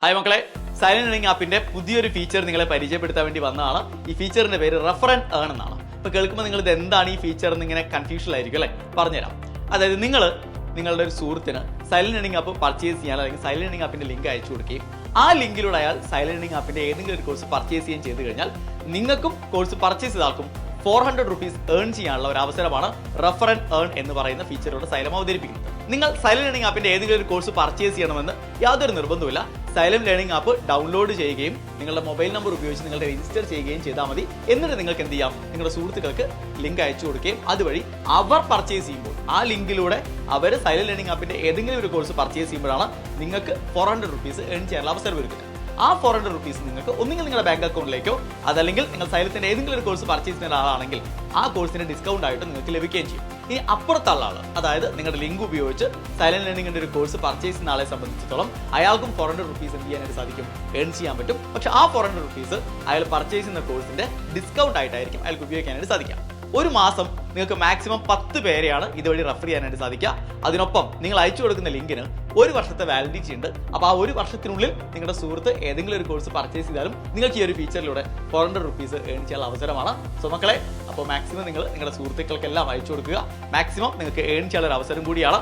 Hi മക്കളെ, silent learning ആപ്പിന്റെ പുതിയൊരു feature നിങ്ങളെ പരിചയപ്പെടുത്താൻ വേണ്ടി വന്നതാണ്. ഈ ഫീച്ചറിന്റെ പേര് റെഫർ ആൻഡ് ഏൺ എന്നാണ്. ഇപ്പൊ കേൾക്കുമ്പോൾ നിങ്ങൾ ഇത് എന്താണ് ഈ ഫീച്ചർ എന്ന് ഇങ്ങനെ കൺഫ്യൂഷൻ ആയിരിക്കും അല്ലേ? പറഞ്ഞുതരാം. അതായത് നിങ്ങളുടെ ഒരു സുഹൃത്തിന് സൈലന്റ് ലേണിംഗ് ആപ്പ് പർച്ചേസ് ചെയ്യാൻ അല്ലെങ്കിൽ സൈലന്റ് ലേണിംഗ് ആപ്പിന്റെ ലിങ്ക് അയച്ചു കൊടുക്കുകയും ആ ലിങ്കിലൂടെ അയാൾ സൈലന്റ് ലേണിംഗ് ആപ്പിന്റെ ഏതെങ്കിലും ഒരു കോഴ്സ് പർച്ചേസ് ചെയ്യുകയും ചെയ്ത് കഴിഞ്ഞാൽ നിങ്ങൾക്കും കോഴ്സ് പർച്ചേസ് ചെയ്താൽക്കും 400 റുപ്പീസ് ഏൺ ചെയ്യാനുള്ള ഒരു അവസരമാണ് റെഫർ ആൻഡ് ഏൺ എന്ന് പറയുന്ന ഫീച്ചറിലൂടെ സൈലം അവതരിപ്പിക്കുന്നത്. നിങ്ങൾ സൈലന്റ് ലേണിംഗ് ആപ്പിന്റെ ഏതെങ്കിലും ഒരു കോഴ്സ് പർച്ചേസ് ചെയ്യണമെന്ന് യാതൊരു നിർബന്ധമില്ല. സൈലന്റ് ലേണിംഗ് ആപ്പ് ഡൗൺലോഡ് ചെയ്യുകയും നിങ്ങളുടെ മൊബൈൽ നമ്പർ ഉപയോഗിച്ച് നിങ്ങളുടെ രജിസ്റ്റർ ചെയ്യുകയും ചെയ്താൽ മതി. എന്നിട്ട് നിങ്ങൾക്ക് എന്ത് ചെയ്യാം, നിങ്ങളുടെ സുഹൃത്തുക്കൾക്ക് ലിങ്ക് അയച്ചു കൊടുക്കുകയും അതുവഴി അവർ പർച്ചേസ് ചെയ്യുമ്പോൾ ആ ലിങ്കിലൂടെ അവർ സൈലന്റ് ലേണിംഗ് ആപ്പിന്റെ ഏതെങ്കിലും ഒരു കോഴ്സ് പർച്ചേസ് ചെയ്യുമ്പോഴാണ് നിങ്ങൾക്ക് 400 റുപ്പീസ് ഏൺ ചെയ്യാനുള്ള അവസരം ഒരുക്കുന്നത്. ആ 400 റുപ്പീസ് നിങ്ങൾക്ക് ഒന്നുകിൽ നിങ്ങളുടെ ബാങ്ക് അക്കൗണ്ടിലേക്കോ അതല്ലെങ്കിൽ നിങ്ങൾ സൈലത്തിന്റെ ഏതെങ്കിലും ഒരു കോഴ്സ് പർച്ചേസ് ചെയ്യുന്ന ആളാണെങ്കിൽ ആ കോഴ്സിന്റെ ഡിസ്കൗണ്ട് ആയിട്ട് നിങ്ങൾക്ക് ലഭിക്കുകയും ചെയ്യും. ഇനി അപ്പുറത്തുള്ള ആൾ, അതായത് നിങ്ങളുടെ ലിങ്ക് ഉപയോഗിച്ച് സൈലന്റ് ലേണിംഗിന്റെ ഒരു കോഴ്സ് പർച്ചേസ് ചെയ്യുന്ന ആളെ സംബന്ധിച്ചിടത്തോളം അയാൾക്കും 400 റുപ്പീസ് എന്ത് ചെയ്യാനായിട്ട് സാധിക്കും, ഏൺ ചെയ്യാൻ പറ്റും. പക്ഷെ ആ 400 റുപ്പീസ് അയാൾ പർച്ചേസ് ചെയ്യുന്ന കോഴ്സിന്റെ ഡിസ്കൗണ്ട് ആയിട്ടായിരിക്കും അയാൾക്ക് ഉപയോഗിക്കാനായിട്ട് സാധിക്കാം. ഒരു മാസം നിങ്ങൾക്ക് മാക്സിമം 10 പേരെയാണ് ഇതുവഴി റെഫർ ചെയ്യാനായിട്ട് സാധിക്കുക. അതിനൊപ്പം നിങ്ങൾ അയച്ചു കൊടുക്കുന്ന ലിങ്കിന് 1 വർഷത്തെ വാലിഡിറ്റി ഉണ്ട്. അപ്പോൾ ആ 1 വർഷത്തിനുള്ളിൽ നിങ്ങളുടെ സുഹൃത്ത് ഏതെങ്കിലും ഒരു കോഴ്സ് പർച്ചേസ് ചെയ്താലും നിങ്ങൾക്ക് ഈ ഒരു ഫീച്ചറിലൂടെ 400 റുപ്പീസ് ഏൺ ചെയ്യാനുള്ള അവസരമാണ്. സോ മക്കളെ, അപ്പോൾ മാക്സിമം നിങ്ങൾ നിങ്ങളുടെ സുഹൃത്തുക്കൾക്കെല്ലാം അയച്ചു കൊടുക്കുക. മാക്സിമം നിങ്ങൾക്ക് ഏൺ ചെയ്യാനുള്ള ഒരു അവസരം കൂടിയാണ്.